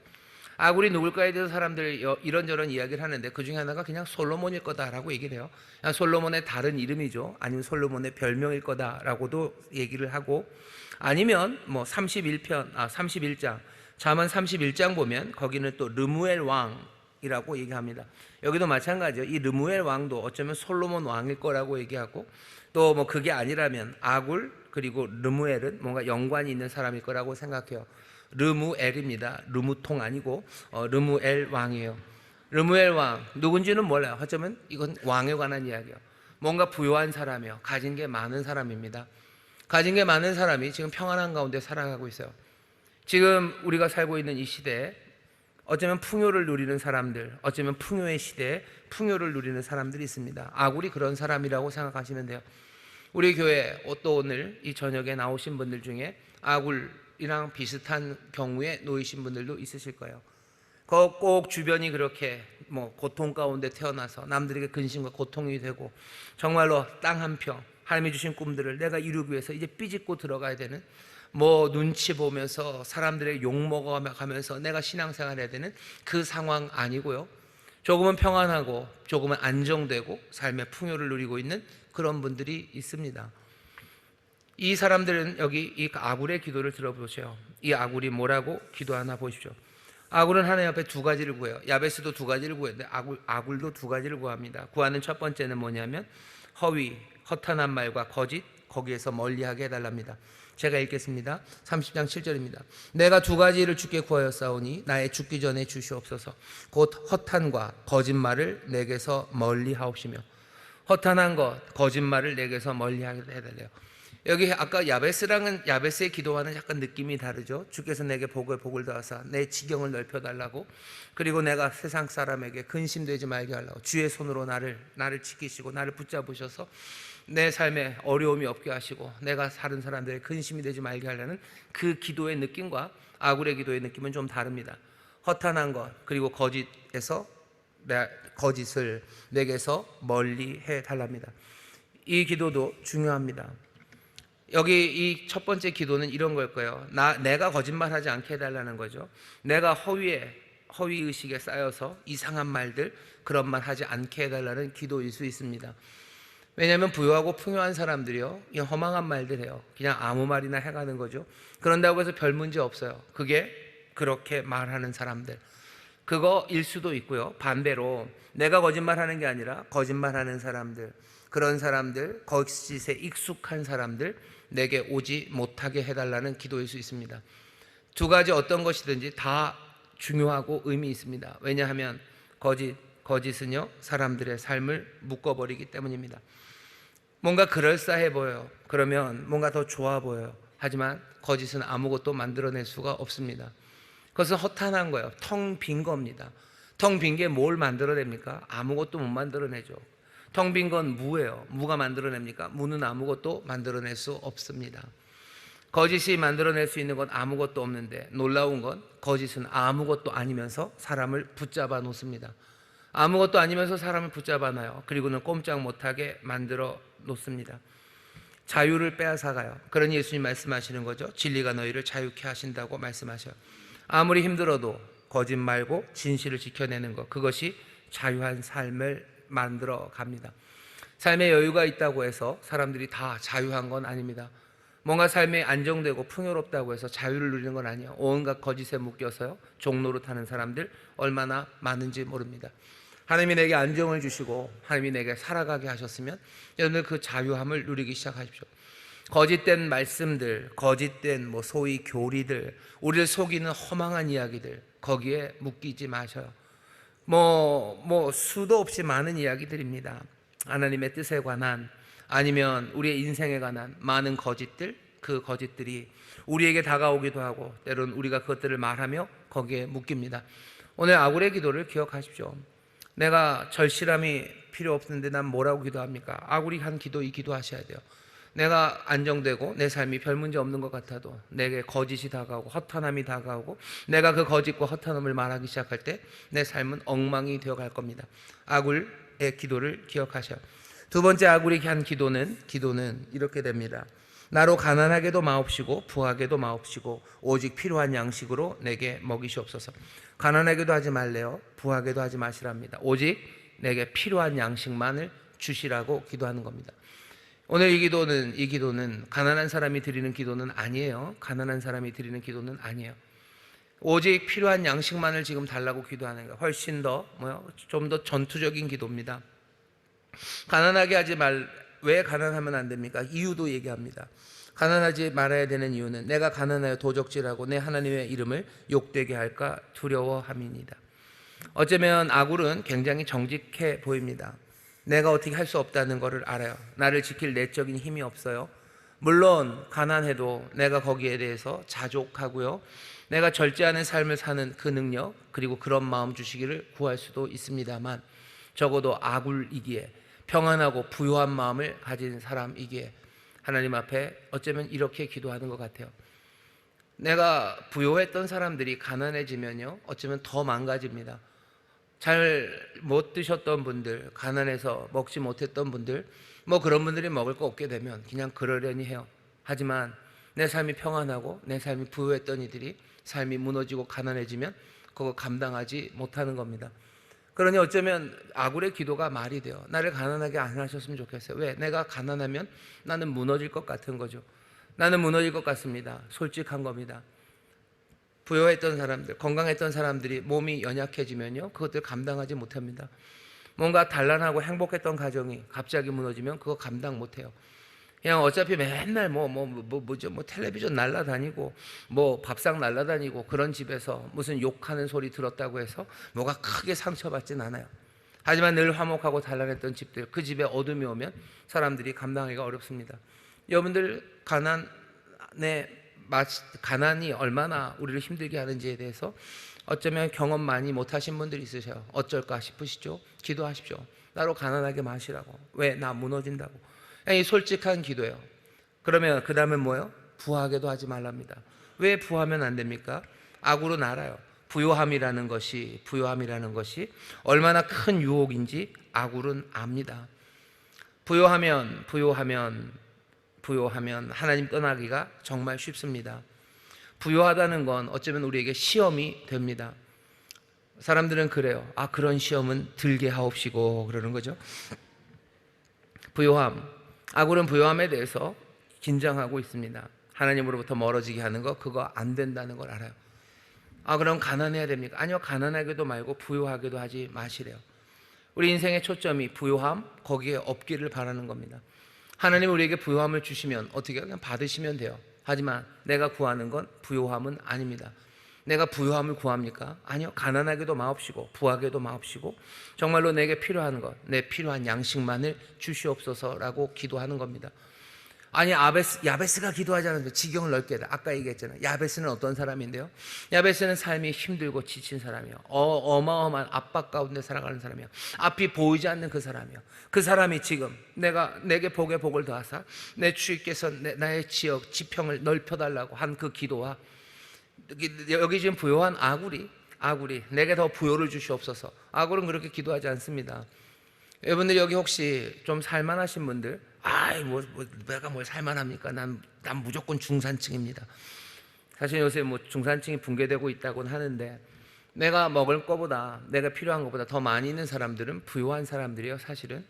아굴이 누굴까에 대해서 사람들 이런저런 이야기를 하는데 그 중에 하나가 그냥 솔로몬일 거다라고 얘기를 해요. 솔로몬의 다른 이름이죠. 아니면 솔로몬의 별명일 거다라고도 얘기를 하고, 아니면 뭐 31장 잠언 31장 보면 거기는 또 르무엘 왕이라고 얘기합니다. 여기도 마찬가지예요. 이 르무엘 왕도 어쩌면 솔로몬 왕일 거라고 얘기하고, 또 뭐 그게 아니라면 아굴 그리고 르무엘은 뭔가 연관이 있는 사람일 거라고 생각해요. 르무엘입니다. 르무통 아니고 르무엘 왕이에요. 르무엘 왕 누군지는 몰라요. 어쩌면 이건 왕에 관한 이야기예요. 뭔가 부유한 사람이요, 가진 게 많은 사람입니다. 가진 게 많은 사람이 지금 평안한 가운데 살아가고 있어요. 지금 우리가 살고 있는 이 시대에 어쩌면 풍요를 누리는 사람들, 어쩌면 풍요의 시대에 풍요를 누리는 사람들이 있습니다. 아굴이 그런 사람이라고 생각하시면 돼요. 우리 교회 또 오늘 이 저녁에 나오신 분들 중에 아굴이랑 비슷한 경우에 놓이신 분들도 있으실 거예요. 꼭 주변이 그렇게 뭐 고통 가운데 태어나서 남들에게 근심과 고통이 되고, 정말로 땅 한 평, 하나님이 주신 꿈들을 내가 이루기 위해서 이제 삐짓고 들어가야 되는, 뭐 눈치 보면서 사람들의 욕 먹어가면서 내가 신앙생활 해야 되는 그 상황 아니고요. 조금은 평안하고 조금은 안정되고 삶의 풍요를 누리고 있는 그런 분들이 있습니다. 이 사람들은 여기 이 아굴의 기도를 들어보세요. 이 아굴이 뭐라고 기도하나 보십시오. 아굴은 하나님 앞에 두 가지를 구해요. 야베스도 두 가지를 구했는데 아굴도 두 가지를 구합니다. 구하는 첫 번째는 뭐냐면 허탄한 말과 거짓, 거기에서 멀리하게 해달랍니다. 제가 읽겠습니다. 30장 7절입니다. 내가 두 가지를 주께 구하였사오니 나의 죽기 전에 주시옵소서. 곧 허탄과 거짓말을 내게서 멀리하옵시며. 허탄한 것, 거짓말을 내게서 멀리하게 해달래요. 여기 아까 야베스의 기도와는 약간 느낌이 다르죠. 주께서 내게 복을 더하사 내 지경을 넓혀달라고, 그리고 내가 세상 사람에게 근심되지 말게 하려고 주의 손으로 나를 지키시고 나를 붙잡으셔서 내 삶에 어려움이 없게 하시고 내가 다른 사람들의 근심이 되지 말게 하려는 그 기도의 느낌과 아굴의 기도의 느낌은 좀 다릅니다. 허탄한 것 그리고 거짓을 내게서 멀리 해달랍니다. 이 기도도 중요합니다. 여기 이 첫 번째 기도는 이런 걸 거예요. 내가 거짓말하지 않게 해달라는 거죠. 내가 허위 의식에 쌓여서 이상한 말들, 그런 말 하지 않게 해달라는 기도일 수 있습니다. 왜냐하면 부유하고 풍요한 사람들이요, 그냥 허망한 말들 해요. 그냥 아무 말이나 해가는 거죠. 그런다고 해서 별 문제 없어요. 그게 그렇게 말하는 사람들, 그거일 수도 있고요. 반대로 내가 거짓말하는 게 아니라 거짓말하는 사람들, 그런 사람들, 거짓에 익숙한 사람들, 내게 오지 못하게 해달라는 기도일 수 있습니다. 두 가지 어떤 것이든지 다 중요하고 의미 있습니다. 왜냐하면 거짓은요, 사람들의 삶을 묶어버리기 때문입니다. 뭔가 그럴싸해 보여요. 그러면 뭔가 더 좋아 보여요. 하지만 거짓은 아무것도 만들어낼 수가 없습니다. 그것은 허탄한 거예요. 텅 빈 겁니다. 텅 빈 게 뭘 만들어냅니까? 아무것도 못 만들어내죠. 텅 빈 건 무예요. 무가 만들어냅니까? 무는 아무것도 만들어낼 수 없습니다. 거짓이 만들어낼 수 있는 건 아무것도 없는데, 놀라운 건 거짓은 아무것도 아니면서 사람을 붙잡아 놓습니다. 아무것도 아니면서 사람을 붙잡아 놔요. 그리고는 꼼짝 못하게 만들어 놓습니다. 자유를 빼앗아가요. 그러니 예수님 말씀하시는 거죠. 진리가 너희를 자유케 하신다고 말씀하셔요. 아무리 힘들어도 거짓 말고 진실을 지켜내는 것, 그것이 자유한 삶을 만들어 갑니다. 삶에 여유가 있다고 해서 사람들이 다 자유한 건 아닙니다. 뭔가 삶이 안정되고 풍요롭다고 해서 자유를 누리는 건 아니에요. 온갖 거짓에 묶여서요, 종로로 타는 사람들 얼마나 많은지 모릅니다. 하나님이 내게 안정을 주시고 하나님이 내게 살아가게 하셨으면 여러분들 그 자유함을 누리기 시작하십시오. 거짓된 말씀들, 거짓된 소위 교리들, 우리를 속이는 허망한 이야기들, 거기에 묶이지 마셔요. 수도 없이 많은 이야기들입니다. 하나님의 뜻에 관한, 아니면 우리의 인생에 관한 많은 거짓들, 그 거짓들이 우리에게 다가오기도 하고 때로는 우리가 그것들을 말하며 거기에 묶입니다. 오늘 아굴의 기도를 기억하십시오. 내가 절실함이 필요 없는데 난 뭐라고 기도합니까? 아굴이 한 기도, 이 기도 하셔야 돼요. 내가 안정되고 내 삶이 별 문제 없는 것 같아도 내게 거짓이 다가오고 허탄함이 다가오고 내가 그 거짓과 허탄함을 말하기 시작할 때 내 삶은 엉망이 되어갈 겁니다. 아굴의 기도를 기억하셔요. 두 번째 아굴이 한 기도는 이렇게 됩니다. 나로 가난하게도 마옵시고 부하게도 마옵시고 오직 필요한 양식으로 내게 먹이시옵소서. 가난하게도 하지 말래요. 부하게도 하지 마시랍니다. 오직 내게 필요한 양식만을 주시라고 기도하는 겁니다. 오늘 이 기도는 가난한 사람이 드리는 기도는 아니에요. 가난한 사람이 드리는 기도는 아니에요. 오직 필요한 양식만을 지금 달라고 기도하는 거예요. 훨씬 좀 더 전투적인 기도입니다. 가난하게 하지 왜 가난하면 안 됩니까? 이유도 얘기합니다. 가난하지 말아야 되는 이유는 내가 가난하여 도적질하고 내 하나님의 이름을 욕되게 할까 두려워함이니이다. 어쩌면 아굴은 굉장히 정직해 보입니다. 내가 어떻게 할 수 없다는 것을 알아요. 나를 지킬 내적인 힘이 없어요. 물론 가난해도 내가 거기에 대해서 자족하고요, 내가 절제하는 삶을 사는 그 능력, 그리고 그런 마음 주시기를 구할 수도 있습니다만, 적어도 아굴이기에, 평안하고 부유한 마음을 가진 사람이기에 하나님 앞에 어쩌면 이렇게 기도하는 것 같아요. 내가 부유했던 사람들이 가난해지면요, 어쩌면 더 망가집니다. 잘 못 드셨던 분들, 가난해서 먹지 못했던 분들, 그런 분들이 먹을 거 없게 되면 그냥 그러려니 해요. 하지만 내 삶이 평안하고 내 삶이 부유했던 이들이 삶이 무너지고 가난해지면 그거 감당하지 못하는 겁니다. 그러니 어쩌면 아굴의 기도가 말이 돼요. 나를 가난하게 안 하셨으면 좋겠어요. 왜? 내가 가난하면 나는 무너질 것 같은 거죠. 나는 무너질 것 같습니다. 솔직한 겁니다. 부여했던 사람들, 건강했던 사람들이 몸이 연약해지면요, 그것들 감당하지 못합니다. 뭔가 단란하고 행복했던 가정이 갑자기 무너지면 그거 감당 못해요. 그냥 어차피 맨날 텔레비전 날라다니고 밥상 날라다니고 그런 집에서 무슨 욕하는 소리 들었다고 해서 뭐가 크게 상처받진 않아요. 하지만 늘 화목하고 단란했던 집들, 그 집에 어둠이 오면 사람들이 감당하기가 어렵습니다. 여러분들 가난이 얼마나 우리를 힘들게 하는지에 대해서 어쩌면 경험 많이 못하신 분들이 있으셔요. 어쩔까 싶으시죠? 기도하십시오. 나로 가난하게 마시라고. 왜? 나 무너진다고. 이 솔직한 기도예요. 그러면 그 다음에 뭐예요? 부하게도 하지 말랍니다. 왜 부하면 안 됩니까? 아굴은 알아요. 부요함이라는 것이 얼마나 큰 유혹인지 아굴은 압니다. 부요하면 하나님 떠나기가 정말 쉽습니다. 부요하다는 건 어쩌면 우리에게 시험이 됩니다. 사람들은 그래요. 그런 시험은 들게 하옵시고 그러는 거죠. 아굴은 부요함에 대해서 긴장하고 있습니다. 하나님으로부터 멀어지게 하는 거, 그거 안 된다는 걸 알아요. 그럼 가난해야 됩니까? 아니요, 가난하게도 말고 부요하게도 하지 마시래요. 우리 인생의 초점이 부요함, 거기에 없기를 바라는 겁니다. 하나님 우리에게 부요함을 주시면 어떻게 그냥 받으시면 돼요. 하지만 내가 구하는 건 부요함은 아닙니다. 내가 부요함을 구합니까? 아니요, 가난하게도 마옵시고 부하게도 마옵시고 정말로 내게 필요한 것, 내 필요한 양식만을 주시옵소서라고 기도하는 겁니다. 아니, 야베스가 기도하지 않았는데 지경을 넓게 해라. 아까 얘기했잖아요. 야베스는 어떤 사람인데요? 야베스는 삶이 힘들고 지친 사람이요, 어마어마한 압박 가운데 살아가는 사람이요, 앞이 보이지 않는 그 사람이요. 그 사람이 지금 내게 복에 복을 더하사 내 주께서 나의 지평을 넓혀달라고 한 그 기도와 여기 지금 부요한 아굴이 내게 더 부요를 주시옵소서. 아굴은 그렇게 기도하지 않습니다. 여러분들 여기 혹시 좀 살만하신 분들, 내가 뭘 살만합니까? 난 무조건 중산층입니다. 사실 요새 중산층이 붕괴되고 있다고는 하는데, 내가 먹을 거보다, 내가 필요한 것보다 더 많이 있는 사람들은 부유한 사람들이에요. 사실은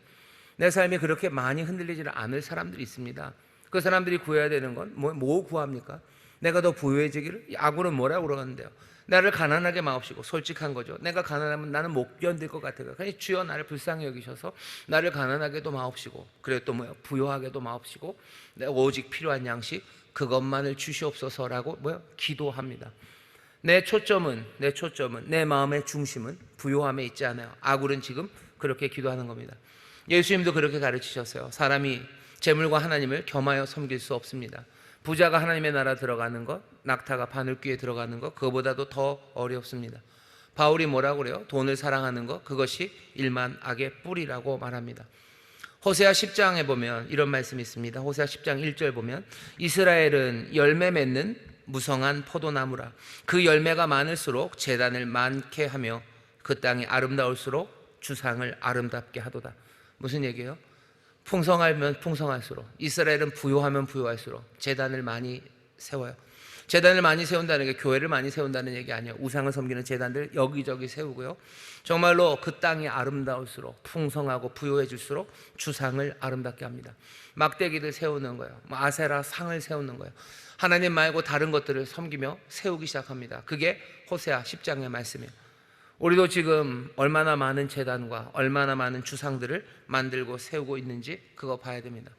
내 삶이 그렇게 많이 흔들리지 않을 사람들이 있습니다. 그 사람들이 구해야 되는 건 뭐 구합니까? 내가 더 부유해지기를. 아굴은 뭐라고 그러는데요? 나를 가난하게 마옵시고. 솔직한 거죠. 내가 가난하면 나는 못 견딜 것 같아요. 그러니 주여 나를 불쌍히 여기셔서 나를 가난하게도 마옵시고, 그리고 또 뭐요? 부유하게도 마옵시고, 내가 오직 필요한 양식 그것만을 주시옵소서라고 뭐요? 기도합니다. 내 초점은 내 마음의 중심은 부요함에 있지 않아요. 아굴은 지금 그렇게 기도하는 겁니다. 예수님도 그렇게 가르치셨어요. 사람이 재물과 하나님을 겸하여 섬길 수 없습니다. 부자가 하나님의 나라 들어가는 것, 낙타가 바늘귀에 들어가는 것, 그거보다도 더 어렵습니다. 바울이 뭐라고 그래요? 돈을 사랑하는 것, 그것이 일만 악의 뿌리라고 말합니다. 호세아 10장에 보면 이런 말씀이 있습니다. 호세아 10장 1절 보면 이스라엘은 열매 맺는 무성한 포도나무라. 그 열매가 많을수록 제단을 많게 하며 그 땅이 아름다울수록 주상을 아름답게 하도다. 무슨 얘기예요? 풍성하면 풍성할수록, 이스라엘은 부요하면 부요할수록 제단을 많이 세워요. 제단을 많이 세운다는 게 교회를 많이 세운다는 얘기 아니에요. 우상을 섬기는 제단들 여기저기 세우고요. 정말로 그 땅이 아름다울수록, 풍성하고 부요해질수록 주상을 아름답게 합니다. 막대기를 세우는 거예요. 아세라 상을 세우는 거예요. 하나님 말고 다른 것들을 섬기며 세우기 시작합니다. 그게 호세아 10장의 말씀이에요. 우리도 지금 얼마나 많은 제단과 얼마나 많은 주상들을 만들고 세우고 있는지 그거 봐야 됩니다.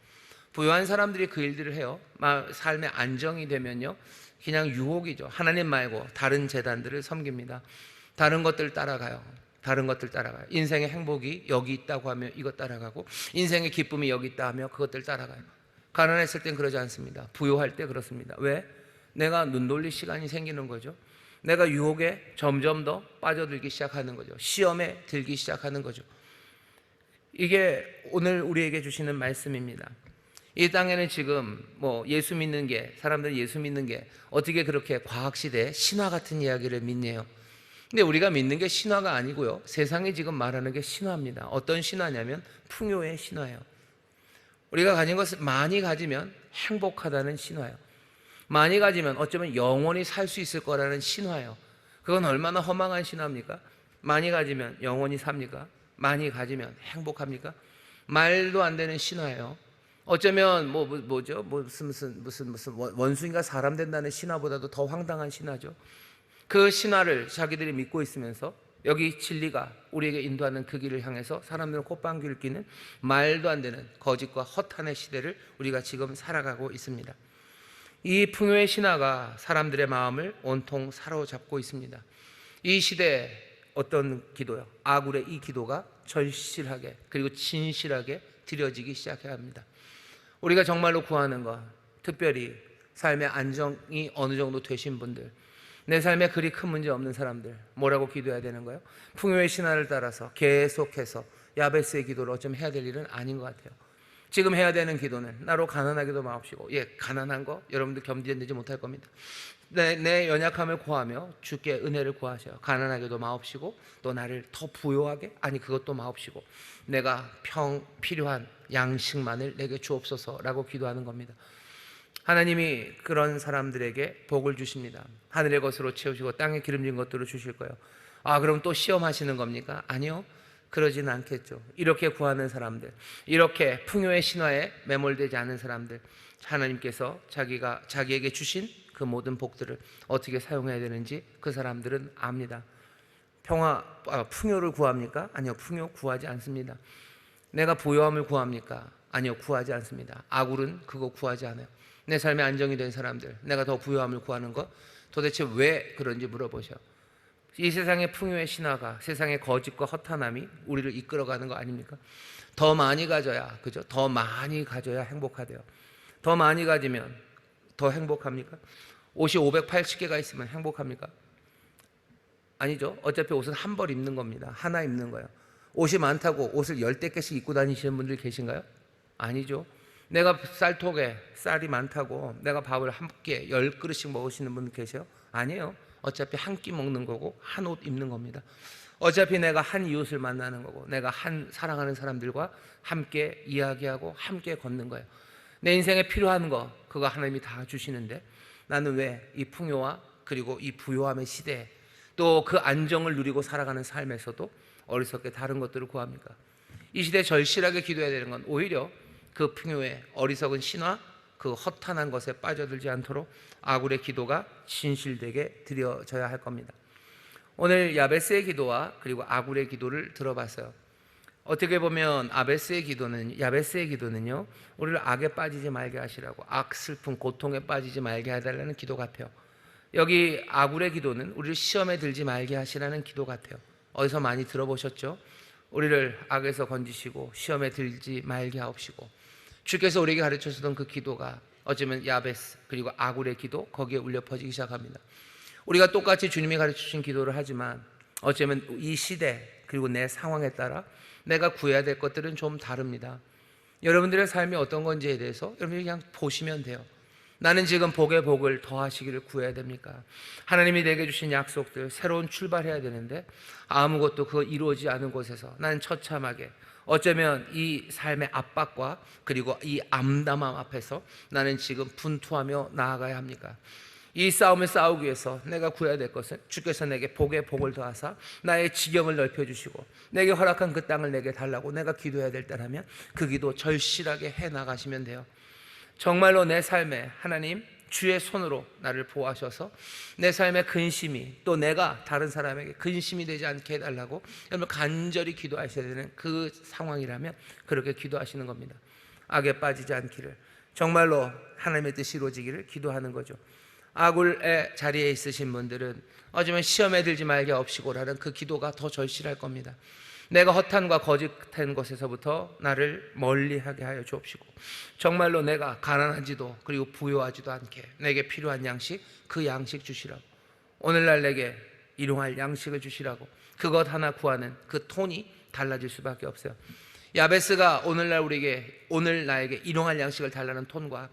부유한 사람들이 그 일들을 해요. 삶의 안정이 되면요, 그냥 유혹이죠. 하나님 말고 다른 제단들을 섬깁니다. 다른 것들 따라가요. 인생의 행복이 여기 있다고 하며 이것 따라가고, 인생의 기쁨이 여기 있다 하며 그것들 따라가요. 가난했을 땐 그러지 않습니다. 부유할 때 그렇습니다. 왜? 내가 눈 돌릴 시간이 생기는 거죠. 내가 유혹에 점점 더 빠져들기 시작하는 거죠. 시험에 들기 시작하는 거죠. 이게 오늘 우리에게 주시는 말씀입니다. 이 땅에는 지금 예수 믿는 게, 사람들이 예수 믿는 게 어떻게 그렇게 과학시대에 신화 같은 이야기를 믿네요. 근데 우리가 믿는 게 신화가 아니고요, 세상이 지금 말하는 게 신화입니다. 어떤 신화냐면 풍요의 신화예요. 우리가 가진 것을 많이 가지면 행복하다는 신화예요. 많이 가지면 어쩌면 영원히 살 수 있을 거라는 신화예요. 그건 얼마나 허망한 신화입니까? 많이 가지면 영원히 삽니까? 많이 가지면 행복합니까? 말도 안 되는 신화예요. 어쩌면 무슨 원숭이가 사람 된다는 신화보다도 더 황당한 신화죠. 그 신화를 자기들이 믿고 있으면서 여기 진리가 우리에게 인도하는 그 길을 향해서 사람들은 콧방귀를 뀌는 말도 안 되는 거짓과 허탄의 시대를 우리가 지금 살아가고 있습니다. 이 풍요의 신화가 사람들의 마음을 온통 사로잡고 있습니다. 이 시대에 어떤 기도요? 아굴의 이 기도가 절실하게 그리고 진실하게 드려지기 시작해야 합니다. 우리가 정말로 구하는 것, 특별히 삶의 안정이 어느 정도 되신 분들, 내 삶에 그리 큰 문제 없는 사람들, 뭐라고 기도해야 되는 거예요? 풍요의 신화를 따라서 계속해서 야베스의 기도를 어쩜 해야 될 일은 아닌 것 같아요. 지금 해야 되는 기도는 나로 가난하게도 마옵시고, 가난한 거 여러분들 견디지 못할 겁니다. 내 연약함을 구하며 주께 은혜를 구하셔요. 가난하게도 마옵시고, 또 나를 더 부요하게, 그것도 마옵시고, 내가 필요한 양식만을 내게 주옵소서라고 기도하는 겁니다. 하나님이 그런 사람들에게 복을 주십니다. 하늘의 것으로 채우시고 땅에 기름진 것들을 주실 거예요. 그럼 또 시험하시는 겁니까? 아니요, 그러지는 않겠죠. 이렇게 구하는 사람들, 이렇게 풍요의 신화에 매몰되지 않은 사람들, 하나님께서 자기에게 주신 그 모든 복들을 어떻게 사용해야 되는지 그 사람들은 압니다. 풍요를 구합니까? 아니요, 풍요 구하지 않습니다. 내가 부요함을 구합니까? 아니요, 구하지 않습니다. 아굴은 그거 구하지 않아요. 내 삶의 안정이 된 사람들, 내가 더 부요함을 구하는 것, 도대체 왜 그런지 물어보셔. 이 세상의 풍요의 신화가, 세상의 거짓과 허탄함이 우리를 이끌어가는 거 아닙니까? 더 많이 가져야, 그죠? 더 많이 가져야 행복하대요. 더 많이 가지면 더 행복합니까? 옷이 580개가 있으면 행복합니까? 아니죠. 어차피 옷은 한 벌 입는 겁니다. 하나 입는 거예요. 옷이 많다고 옷을 10개씩 입고 다니시는 분들 계신가요? 아니죠. 내가 쌀통에 쌀이 많다고 내가 밥을 한 끼에 10그릇씩 먹으시는 분 계세요? 아니에요. 어차피 한 끼 먹는 거고 한 옷 입는 겁니다. 어차피 내가 한 이웃을 만나는 거고 내가 사랑하는 사람들과 함께 이야기하고 함께 걷는 거예요. 내 인생에 필요한 거 그거 하나님이 다 주시는데 나는 왜 이 풍요와 그리고 이 부요함의 시대에 또 그 안정을 누리고 살아가는 삶에서도 어리석게 다른 것들을 구합니까? 이 시대에 절실하게 기도해야 되는 건 오히려 그 풍요의 어리석은 신화 그 허탄한 것에 빠져들지 않도록 아굴의 기도가 진실되게 드려져야 할 겁니다. 오늘 야베스의 기도와 그리고 아굴의 기도를 들어봤어요. 어떻게 보면 야베스의 기도는요, 우리를 악에 빠지지 말게 하시라고, 악, 슬픔, 고통에 빠지지 말게 해달라는 기도 같아요. 여기 아굴의 기도는 우리를 시험에 들지 말게 하시라는 기도 같아요. 어디서 많이 들어보셨죠? 우리를 악에서 건지시고 시험에 들지 말게 하옵시고, 주께서 우리에게 가르쳐주던 그 기도가 어쩌면 야베스 그리고 아굴의 기도, 거기에 울려 퍼지기 시작합니다. 우리가 똑같이 주님이 가르쳐주신 기도를 하지만 어쩌면 이 시대 그리고 내 상황에 따라 내가 구해야 될 것들은 좀 다릅니다. 여러분들의 삶이 어떤 건지에 대해서 여러분이 그냥 보시면 돼요. 나는 지금 복에 복을 더하시기를 구해야 됩니까? 하나님이 내게 주신 약속들, 새로운 출발해야 되는데 아무것도 그거 이루어지지 않은 곳에서 나는 처참하게, 어쩌면 이 삶의 압박과 그리고 이 암담함 앞에서 나는 지금 분투하며 나아가야 합니까? 이 싸움을 싸우기 위해서 내가 구해야 될 것은 주께서 내게 복에 복을 더하사 나의 지경을 넓혀주시고 내게 허락한 그 땅을 내게 달라고 내가 기도해야 될 때라면 그 기도 절실하게 해나가시면 돼요. 정말로 내 삶에 하나님 주의 손으로 나를 보호하셔서 내 삶의 근심이, 또 내가 다른 사람에게 근심이 되지 않게 해달라고 여러분 간절히 기도하셔야 되는 그 상황이라면 그렇게 기도하시는 겁니다. 악에 빠지지 않기를, 정말로 하나님의 뜻이 이루어지기를 기도하는 거죠. 아굴의 자리에 있으신 분들은 어쩌면 시험에 들지 말게 없이고라는 그 기도가 더 절실할 겁니다. 내가 허탄과 거짓된 것에서부터 나를 멀리하게 하여 주옵시고, 정말로 내가 가난하지도 그리고 부요하지도 않게 내게 필요한 양식, 그 양식 주시라고, 오늘날 내게 일용할 양식을 주시라고, 그것 하나 구하는 그 톤이 달라질 수밖에 없어요. 야베스가 오늘 나에게 일용할 양식을 달라는 톤과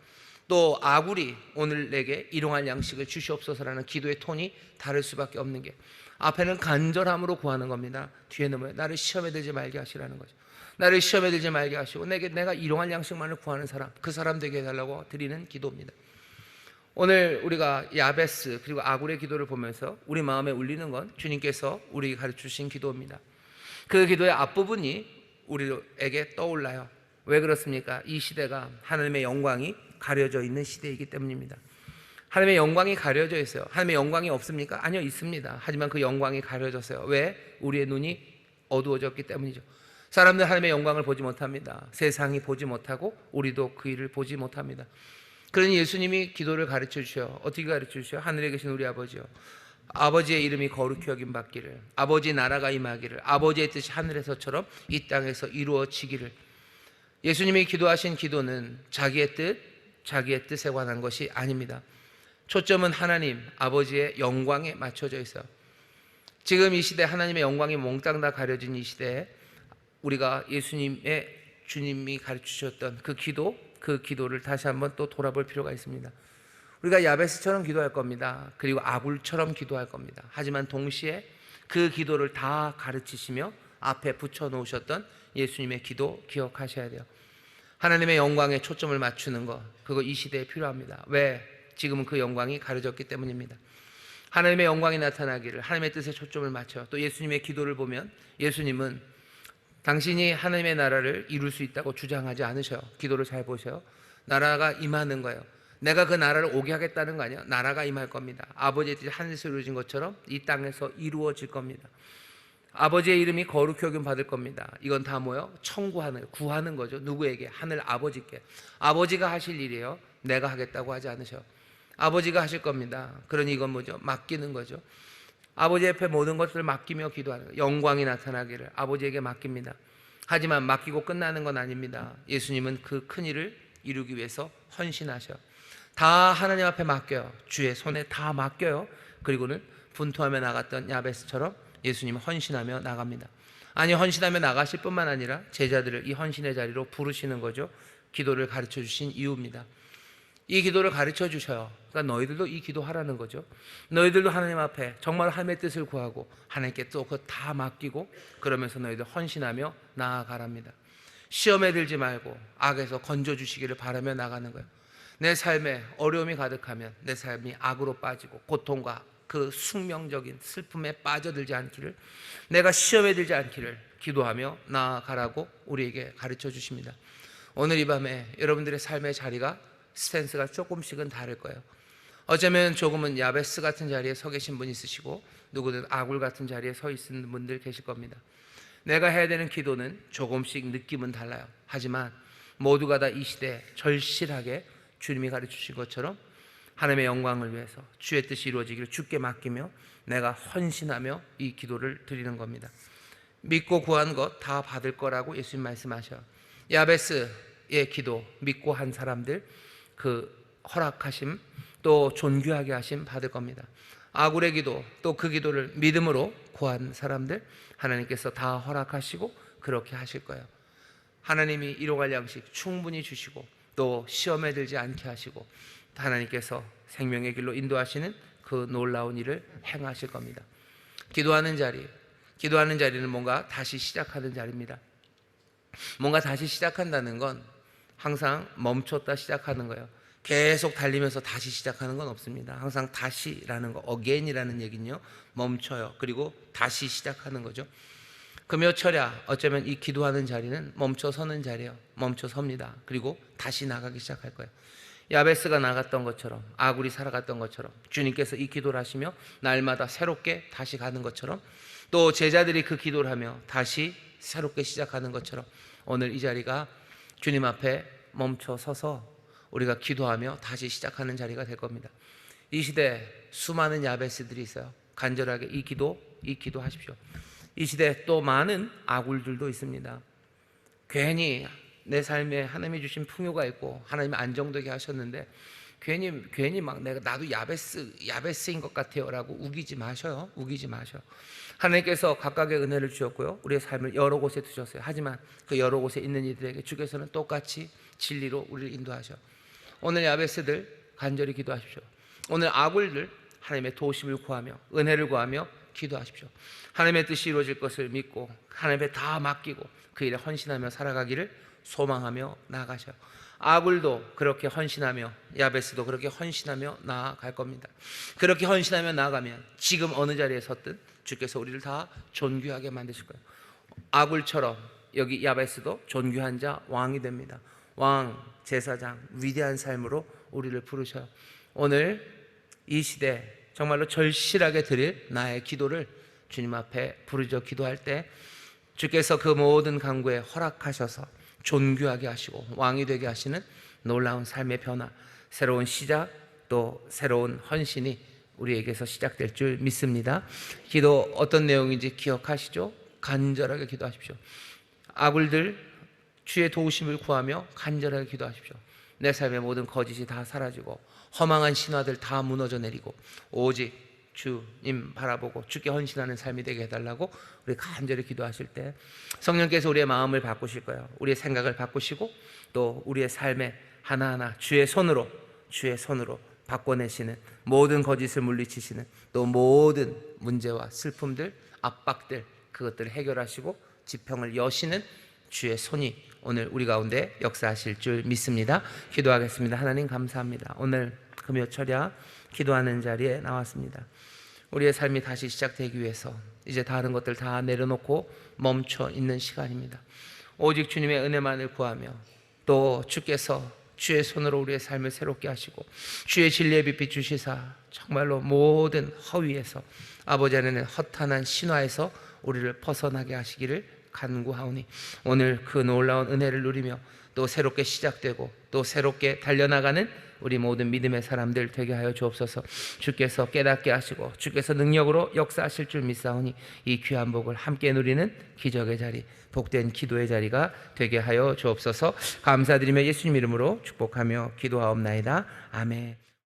또 아굴이 오늘 내게 일용할 양식을 주시옵소서라는 기도의 톤이 다를 수밖에 없는 게, 앞에는 간절함으로 구하는 겁니다. 뒤에는 뭐예요? 나를 시험에 들지 말게 하시라는 거죠. 나를 시험에 들지 말게 하시고 내가 일용할 양식만을 구하는 사람, 그 사람 되게 해달라고 드리는 기도입니다. 오늘 우리가 야베스 그리고 아굴의 기도를 보면서 우리 마음에 울리는 건 주님께서 우리에게 가르쳐주신 기도입니다. 그 기도의 앞부분이 우리에게 떠올라요. 왜 그렇습니까? 이 시대가 하나님의 영광이 가려져 있는 시대이기 때문입니다. 하나님의 영광이 가려져 있어요. 하나님의 영광이 없습니까? 아니요, 있습니다. 하지만 그 영광이 가려졌어요. 왜? 우리의 눈이 어두워졌기 때문이죠. 사람들 하나님의 영광을 보지 못합니다. 세상이 보지 못하고 우리도 그 일을 보지 못합니다. 그러니 예수님이 기도를 가르쳐 주셔요. 어떻게 가르쳐 주셔요? 하늘에 계신 우리 아버지요, 아버지의 이름이 거룩히 여김 받기를, 아버지 나라가 임하기를, 아버지의 뜻이 하늘에서처럼 이 땅에서 이루어지기를. 예수님이 기도하신 기도는 자기의 뜻에 관한 것이 아닙니다. 초점은 하나님 아버지의 영광에 맞춰져 있어요. 지금 이 시대 하나님의 영광이 몽땅 다 가려진 이 시대에 우리가 주님이 가르치셨던 그 기도를 다시 한번 또 돌아볼 필요가 있습니다. 우리가 야베스처럼 기도할 겁니다. 그리고 아굴처럼 기도할 겁니다. 하지만 동시에 그 기도를 다 가르치시며 앞에 붙여놓으셨던 예수님의 기도 기억하셔야 돼요. 하나님의 영광에 초점을 맞추는 것, 그거 이 시대에 필요합니다. 왜? 지금은 그 영광이 가려졌기 때문입니다. 하나님의 영광이 나타나기를, 하나님의 뜻에 초점을 맞춰. 또 예수님의 기도를 보면 예수님은 당신이 하나님의 나라를 이룰 수 있다고 주장하지 않으셔요. 기도를 잘 보세요. 나라가 임하는 거예요. 내가 그 나라를 오게 하겠다는 거 아니에요. 나라가 임할 겁니다. 아버지의 뜻이 하늘에서 이루어진 것처럼 이 땅에서 이루어질 겁니다. 아버지의 이름이 거룩히 여김 받을 겁니다. 이건 다 뭐예요? 구하는 거죠. 누구에게? 하늘 아버지께. 아버지가 하실 일이에요. 내가 하겠다고 하지 않으셔. 아버지가 하실 겁니다. 그러니 이건 뭐죠? 맡기는 거죠. 아버지 앞에 모든 것을 맡기며 기도하는 거예요. 영광이 나타나기를 아버지에게 맡깁니다. 하지만 맡기고 끝나는 건 아닙니다. 예수님은 그 큰 일을 이루기 위해서 헌신하셔. 다 하나님 앞에 맡겨요. 주의 손에 다 맡겨요. 그리고는 분투하며 나갔던 야베스처럼 예수님은 헌신하며 나갑니다. 아니, 헌신하며 나가실 뿐만 아니라 제자들을 이 헌신의 자리로 부르시는 거죠. 기도를 가르쳐 주신 이유입니다. 이 기도를 가르쳐 주셔요. 그러니까 너희들도 이 기도하라는 거죠. 너희들도 하나님 앞에 정말 하나님의 뜻을 구하고 하나님께 또 그거 다 맡기고 그러면서 너희들 헌신하며 나아가랍니다. 시험에 들지 말고 악에서 건져주시기를 바라며 나가는 거예요. 내 삶에 어려움이 가득하면 내 삶이 악으로 빠지고 고통과 그 숙명적인 슬픔에 빠져들지 않기를, 내가 시험에 들지 않기를 기도하며 나아가라고 우리에게 가르쳐 주십니다. 오늘 이 밤에 여러분들의 삶의 자리가 스탠스가 조금씩은 다를 거예요. 어쩌면 조금은 야베스 같은 자리에 서 계신 분이 있으시고 누구든 아굴 같은 자리에 서 있는 분들 계실 겁니다. 내가 해야 되는 기도는 조금씩 느낌은 달라요. 하지만 모두가 다 이 시대에 절실하게 주님이 가르치신 것처럼 하나님의 영광을 위해서 주의 뜻이 이루어지기를 주께 맡기며 내가 헌신하며 이 기도를 드리는 겁니다. 믿고 구한 것 다 받을 거라고 예수님 말씀하셔요. 야베스의 기도 믿고 한 사람들 그 허락하심 또 존귀하게 하심 받을 겁니다. 아굴의 기도 또 그 기도를 믿음으로 구한 사람들 하나님께서 다 허락하시고 그렇게 하실 거예요. 하나님이 일용할 양식 충분히 주시고 또 시험에 들지 않게 하시고 하나님께서 생명의 길로 인도하시는 그 놀라운 일을 행하실 겁니다. 기도하는 자리는 뭔가 다시 시작하는 자리입니다. 뭔가 다시 시작한다는 건 항상 멈췄다 시작하는 거예요. 계속 달리면서 다시 시작하는 건 없습니다. 항상 다시라는 거, again이라는 얘기는요, 멈춰요. 그리고 다시 시작하는 거죠. 금요철야 어쩌면 이 기도하는 자리는 멈춰서는 자리예요. 멈춰섭니다. 그리고 다시 나가기 시작할 거예요. 야베스가 나갔던 것처럼 아굴이 살아갔던 것처럼 주님께서 이 기도를 하시며 날마다 새롭게 다시 가는 것처럼 또 제자들이 그 기도를 하며 다시 새롭게 시작하는 것처럼 오늘 이 자리가 주님 앞에 멈춰서서 우리가 기도하며 다시 시작하는 자리가 될 겁니다. 이 시대에 수많은 야베스들이 있어요. 간절하게 이 기도 하십시오. 이 시대에 또 많은 아굴들도 있습니다. 괜히 내 삶에 하나님이 주신 풍요가 있고 하나님이 안정되게 하셨는데 괜히 막 나도 야베스인 것 같아요라고 우기지 마셔요. 우기지 마셔. 하나님께서 각각의 은혜를 주셨고요. 우리의 삶을 여러 곳에 두셨어요. 하지만 그 여러 곳에 있는 이들에게 주께서는 똑같이 진리로 우리를 인도하셔. 오늘 야베스들 간절히 기도하십시오. 오늘 아굴들 하나님의 도우심을 구하며 은혜를 구하며 기도하십시오. 하나님의 뜻이 이루어질 것을 믿고 하나님의 다 맡기고 그 일에 헌신하며 살아가기를 소망하며 나아가셔요. 아굴도 그렇게 헌신하며 야베스도 그렇게 헌신하며 나아갈 겁니다. 그렇게 헌신하며 나아가면 지금 어느 자리에 섰든 주께서 우리를 다 존귀하게 만드실 거예요. 아굴처럼 여기 야베스도 존귀한 자 왕이 됩니다. 왕, 제사장, 위대한 삶으로 우리를 부르셔요. 오늘 이 시대 정말로 절실하게 드릴 나의 기도를 주님 앞에 부르짖어 기도할 때 주께서 그 모든 간구에 허락하셔서 존귀하게 하시고 왕이 되게 하시는 놀라운 삶의 변화, 새로운 시작 또 새로운 헌신이 우리에게서 시작될 줄 믿습니다. 기도 어떤 내용인지 기억하시죠? 간절하게 기도하십시오. 아굴들 주의 도우심을 구하며 간절하게 기도하십시오. 내 삶의 모든 거짓이 다 사라지고 허망한 신화들 다 무너져 내리고 오직 주님 바라보고 주께 헌신하는 삶이 되게 해달라고 우리 간절히 기도하실 때 성령께서 우리의 마음을 바꾸실 거예요. 우리의 생각을 바꾸시고 또 우리의 삶에 하나하나 주의 손으로 바꿔내시는 모든 거짓을 물리치시는 또 모든 문제와 슬픔들, 압박들 그것들을 해결하시고 지평을 여시는 주의 손이 오늘 우리 가운데 역사하실 줄 믿습니다. 기도하겠습니다. 하나님 감사합니다. 오늘 금요철야 기도하는 자리에 나왔습니다. 우리의 삶이 다시 시작되기 위해서 이제 다른 것들 다 내려놓고 멈춰 있는 시간입니다. 오직 주님의 은혜만을 구하며 또 주께서 주의 손으로 우리의 삶을 새롭게 하시고 주의 진리의 빛 주시사 정말로 모든 허위에서 아버지 안에는 허탄한 신화에서 우리를 벗어나게 하시기를 간구하오니 오늘 그 놀라운 은혜를 누리며 또 새롭게 시작되고 또 새롭게 달려나가는 우리 모든 믿음의 사람들 되게 하여 주옵소서. 주께서 깨닫게 하시고 주께서 능력으로 역사하실 줄 믿사오니 이 귀한 복을 함께 누리는 기적의 자리, 복된 기도의 자리가 되게 하여 주옵소서. 감사드리며 예수님 이름으로 축복하며 기도하옵나이다. 아멘.